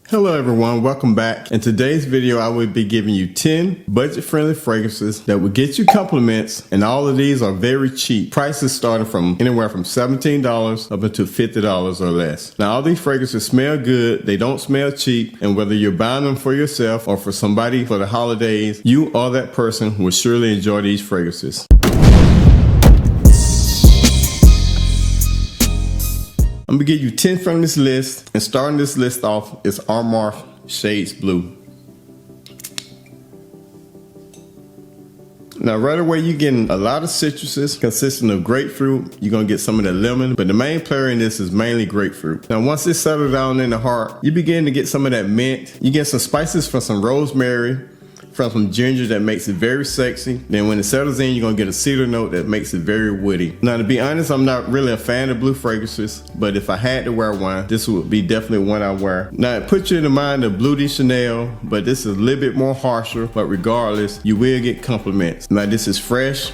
Hello everyone, welcome back. In today's video, I will be giving you 10 budget-friendly fragrances that will get you compliments, and all of these are very cheap. Prices starting from anywhere from $17 up until $50 or less. Now all these fragrances smell good, they don't smell cheap, and whether you're buying them for yourself or for somebody for the holidays, you or that person will surely enjoy these fragrances. I'm gonna give you 10 from this list, and starting this list off is Aromas Shades Blue. Now right away you're getting a lot of citruses consisting of grapefruit. You're gonna get some of that lemon, but the main player in this is mainly grapefruit. Now once it's settled down in the heart, you begin to get some of that mint. You get some spices from some rosemary, from some ginger that makes it very sexy. Then when it settles in, you're gonna get a cedar note that makes it very woody. Now to be honest, I'm not really a fan of blue fragrances, but if I had to wear one, this would be definitely one I wear. Now it puts you in the mind of Bleu de Chanel, but this is a little bit more harsher, but regardless, you will get compliments. Now this is fresh,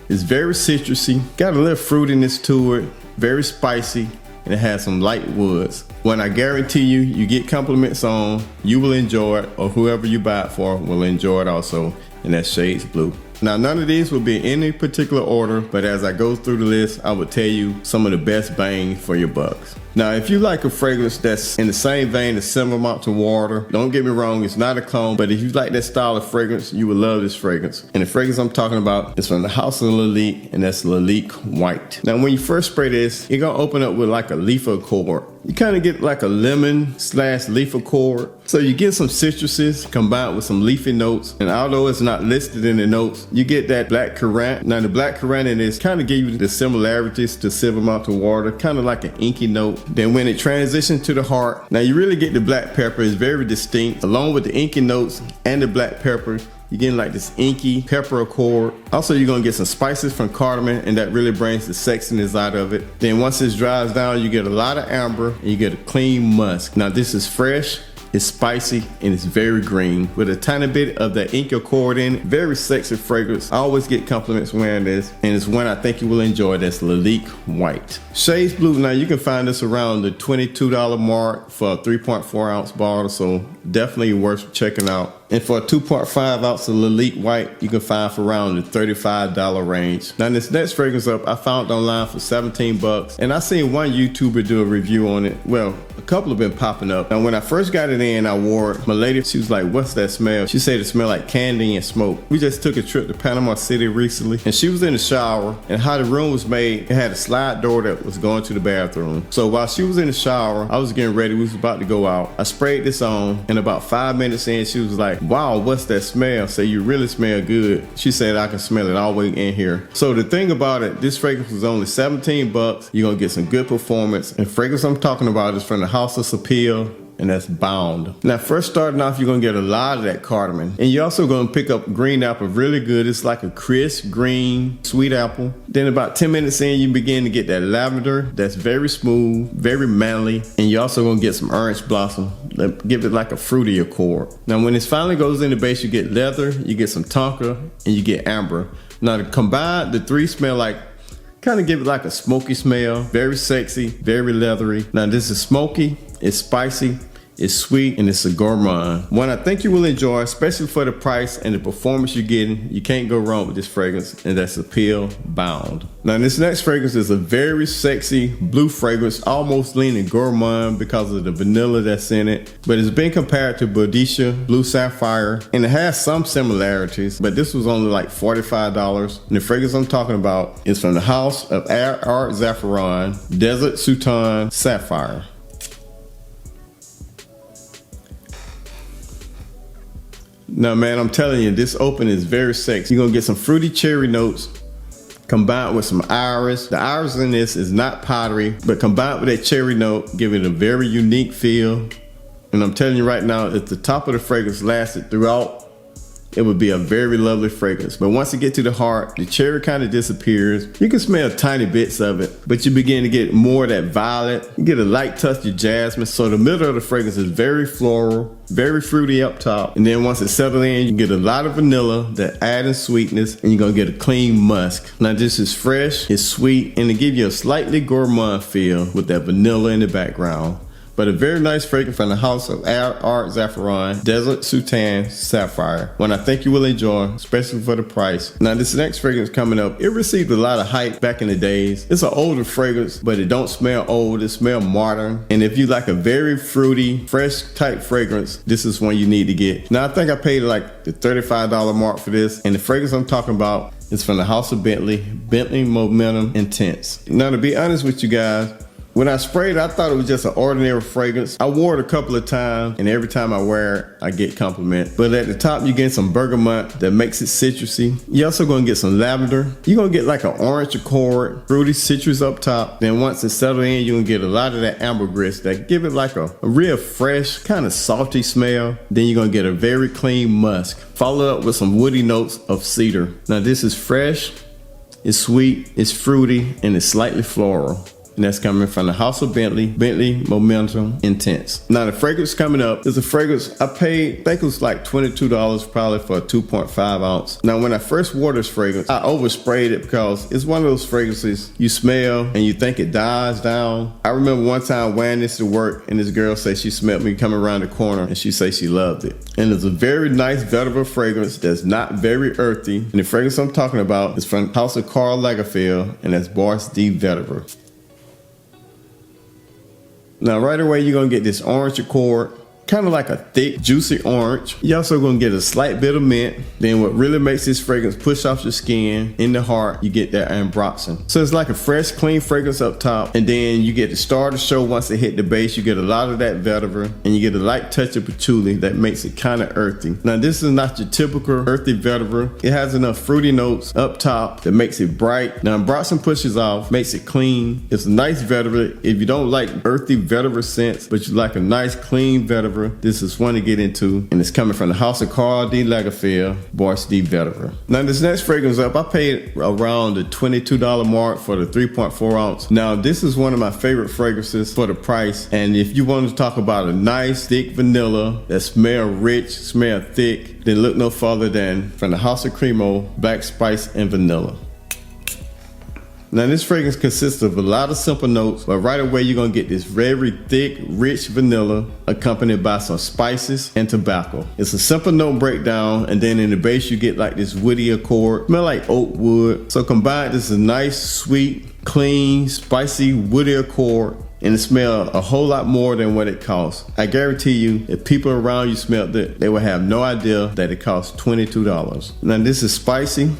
it's very citrusy, got a little fruitiness to it, very spicy, and it has some light woods. When I guarantee you, you get compliments on, you will enjoy it, or whoever you buy it for will enjoy it also, and that's Shades Blue. Now none of these will be in any particular order, but as I go through the list, I will tell you some of the best bang for your bucks. Now if you like a fragrance that's in the same vein as Similar Amount to Water, don't get me wrong, it's not a clone, but if you like that style of fragrance, you will love this fragrance. And the fragrance I'm talking about is from the house of Leik, and that's Leik White. Now when you first spray this, you're gonna open up with like a leaf accord. You kind of get like a lemon / leaf accord. So you get some citruses combined with some leafy notes, and although it's not listed in the notes, you get that black currant. Now the black currant in this kind of give you the similarities to Similar Amount to Water, kind of like an inky note. Then when it transitions to the heart, now you really get the black pepper. It's very distinct. Along with the inky notes and the black pepper, you're getting like this inky pepper accord. Also, you're gonna get some spices from cardamom, and that really brings the sexiness out of it. Then once this dries down, you get a lot of amber, and you get a clean musk. Now this is fresh, it's spicy, and it's very green with a tiny bit of that ink accord in it. Very sexy fragrance. I always get compliments wearing this, and it's one I think you will enjoy. That's Leik White. Shades Blue, now you can find this around the $22 mark for a 3.4 ounce bottle, so definitely worth checking out. And for a 2.5 ounce of Leik White, you can find for around the $35 range. Now this next fragrance up, I found it online for 17 bucks, and I seen one YouTuber do a review on it. Well, a couple have been popping up. Now when I first got it in, I wore it. My lady, she was like, "What's that smell?" She said it smelled like candy and smoke. We just took a trip to Panama City recently, and she was in the shower, and how the room was made, it had a slide door that was going to the bathroom. So while she was in the shower, I was getting ready, we was about to go out. I sprayed this on, and about 5 minutes in, she was like, "Wow, what's that smell?" Say, "You really smell good." She said, "I can smell it all the way in here." So the thing about it, this fragrance was only 17 bucks. You're gonna get some good performance. And fragrance I'm talking about is from the house of Sapphire, and that's Bound. Now first starting off, you're gonna get a lot of that cardamom, and you're also gonna pick up green apple really good. It's like a crisp green sweet apple. Then about 10 minutes in, you begin to get that lavender that's very smooth, very manly, and you're also gonna get some orange blossom that give it like a fruity accord. Now when this finally goes in the base, you get leather, you get some tonka, and you get amber. Now to combine, the three smell like, kind of give it like a smoky smell, very sexy, very leathery. Now this is smoky, it's spicy, it's sweet, and it's a gourmand. One I think you will enjoy, especially for the price and the performance you're getting. You can't go wrong with this fragrance, and that's Appeal Bound. Now this next fragrance is a very sexy blue fragrance, almost leaning gourmand because of the vanilla that's in it, but it's been compared to Boudicca Blue Sapphire, and it has some similarities, but this was only like $45. And the fragrance I'm talking about is from the house of Art Zaffaron, Desert Sultan Sapphire. Now man, I'm telling you, this open is very sexy. You're gonna get some fruity cherry notes combined with some iris. The iris in this is not powdery, but combined with that cherry note, give it a very unique feel. And I'm telling you right now, if the top of the fragrance lasted throughout, it would be a very lovely fragrance. But once it gets to the heart, the cherry kind of disappears. You can smell tiny bits of it, but you begin to get more of that violet. You get a light touch of jasmine. So the middle of the fragrance is very floral, very fruity up top. And then once it settles in, you get a lot of vanilla that adding sweetness, and you're gonna get a clean musk. Now this is fresh, it's sweet, and it gives you a slightly gourmand feel with that vanilla in the background. But a very nice fragrance from the house of Art Zaffaron, Desert Sultan Sapphire. One I think you will enjoy, especially for the price. Now this next fragrance coming up, it received a lot of hype back in the days. It's an older fragrance, but it don't smell old, it smells modern. And if you like a very fruity, fresh type fragrance, this is one you need to get. Now I think I paid like the $35 mark for this, and the fragrance I'm talking about is from the house of Bentley Momentum Intense. Now to be honest with you guys, when I sprayed it, I thought it was just an ordinary fragrance. I wore it a couple of times, and every time I wear it, I get compliments. But at the top, you get some bergamot that makes it citrusy. You're also gonna get some lavender. You're gonna get like an orange accord, fruity citrus up top. Then once it's settled in, you're gonna get a lot of that ambergris that give it like a real fresh, kind of salty smell. Then you're gonna get a very clean musk, followed up with some woody notes of cedar. Now this is fresh, it's sweet, it's fruity, and it's slightly floral. And that's coming from the house of Bentley Momentum Intense. Now the fragrance coming up is a fragrance I paid, I think it was like $22 probably for a 2.5 ounce. Now when I first wore this fragrance, I oversprayed it because it's one of those fragrances you smell and you think it dies down. I remember one time wearing this to work and this girl said she smelled me coming around the corner and she said she loved it. And it's a very nice vetiver fragrance that's not very earthy. And the fragrance I'm talking about is from House of Karl Lagerfeld, and that's Boris D. Vetiver. Now right away you're gonna get this orange accord, kind of like a thick, juicy orange. You're also gonna get a slight bit of mint. Then what really makes this fragrance push off your skin, in the heart, you get that ambroxan. So it's like a fresh, clean fragrance up top, and then you get the star to show once it hit the base. You get a lot of that vetiver, and you get a light touch of patchouli that makes it kind of earthy. Now this is not your typical earthy vetiver. It has enough fruity notes up top that makes it bright. Now ambroxan pushes off, makes it clean. It's a nice vetiver. If you don't like earthy vetiver scents, but you like a nice, clean vetiver, this is one to get into, and it's coming from the house of Karl D. Lagerfeld, Boris D. Vetiver. Now this next fragrance up, I paid around the $22 mark for the 3.4 ounce. Now this is one of my favorite fragrances for the price, and if you want to talk about a nice thick vanilla that smell rich, smell thick, then look no further than from the house of Cremo, Black Spice and Vanilla. Now this fragrance consists of a lot of simple notes, but right away you're gonna get this very thick, rich vanilla accompanied by some spices and tobacco. It's a simple note breakdown, and then in the base you get like this woody accord, smell like oak wood. So combined, this is a nice, sweet, clean, spicy, woody accord, and it smells a whole lot more than what it costs. I guarantee you, if people around you smelled it, they would have no idea that it costs $22. Now this is spicy,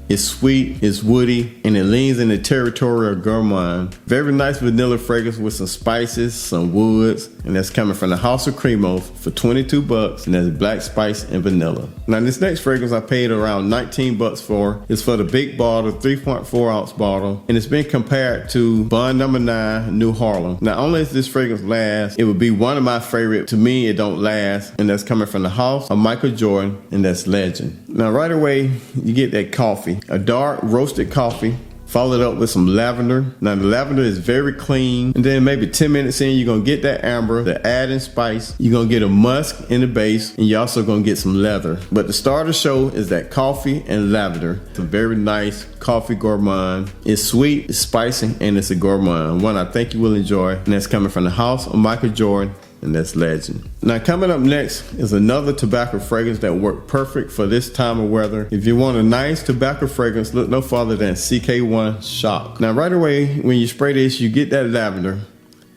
it's sweet, it's woody, and it leans in the territory of gourmand. Very nice vanilla fragrance with some spices, some woods, and that's coming from the house of Cremo for $22, and that's Black Spice and Vanilla. Now this next fragrance I paid around $19 for. It's for the big bottle, 3.4 ounce bottle, and it's been compared to Bond No. 9 New Harlem. Not only does this fragrance last, it would be one of my favorite. To me, it don't last, and that's coming from the house of Michael Jordan, and that's Legend. Now right away, you get that coffee. A dark roasted coffee, followed up with some lavender. Now the lavender is very clean, and then maybe 10 minutes in, you're gonna get that amber, the adding spice. You're gonna get a musk in the base, and you're also gonna get some leather. But the star of the show is that coffee and lavender. It's a very nice coffee gourmand. It's sweet, it's spicy, and it's a gourmand. One I think you will enjoy, and that's coming from the house of Michael Jordan, and that's Legend. Now coming up next is another tobacco fragrance that worked perfect for this time of weather. If you want a nice tobacco fragrance, look no farther than CK1 Shock. Now right away when you spray this, you get that lavender.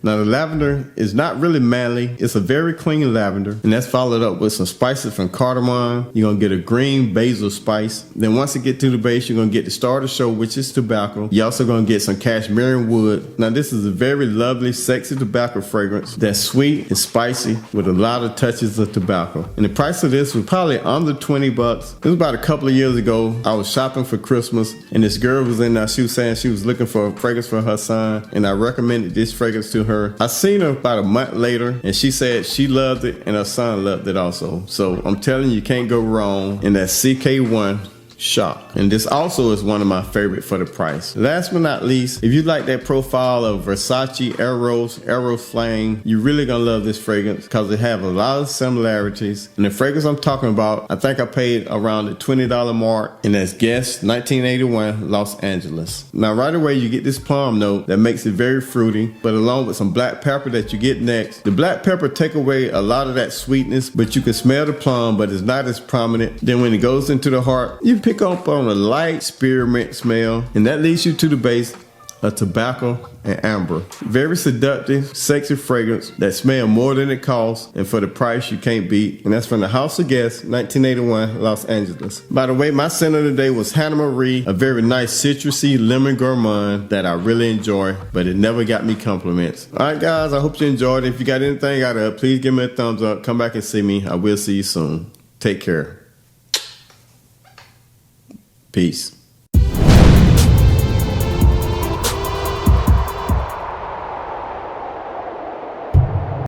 Now the lavender is not really manly. It's a very clean lavender, and that's followed up with some spices from cardamom. You're gonna get a green basil spice. Then once you get to the base, you're gonna get the star of the show, which is tobacco. You're also gonna get some cashmere wood. Now this is a very lovely, sexy tobacco fragrance that's sweet and spicy with a lot of touches of tobacco. And the price of this was probably under $20. It was about a couple of years ago. I was shopping for Christmas, and this girl was in there. She was saying she was looking for a fragrance for her son, and I recommended this fragrance to her. I seen her about a month later, and she said she loved it and her son loved it also. So I'm telling you, you can't go wrong in that CK1 Shock. And this also is one of my favorite for the price. Last but not least, if you like that profile of Versace Eros Flame, you're really gonna love this fragrance because it have a lot of similarities. And the fragrance I'm talking about, I think I paid around the $20 mark, and that's Guess 1981 Los Angeles. Now right away you get this plum note that makes it very fruity, but along with some black pepper that you get next. The black pepper take away a lot of that sweetness, but you can smell the plum, but it's not as prominent. Then when it goes into the heart, you pick up on a light spearmint smell, and that leads you to the base of tobacco and amber. Very seductive, sexy fragrance that smell more than it costs, and for the price you can't beat. And that's from the House of Guess 1981 Los Angeles. By the way, my scent of the day was Hannah Marie, a very nice citrusy lemon gourmand that I really enjoy, but it never got me compliments. Alright guys, I hope you enjoyed it. If you got anything out of it, please give me a thumbs up. Come back and see me. I will see you soon. Take care. Peace.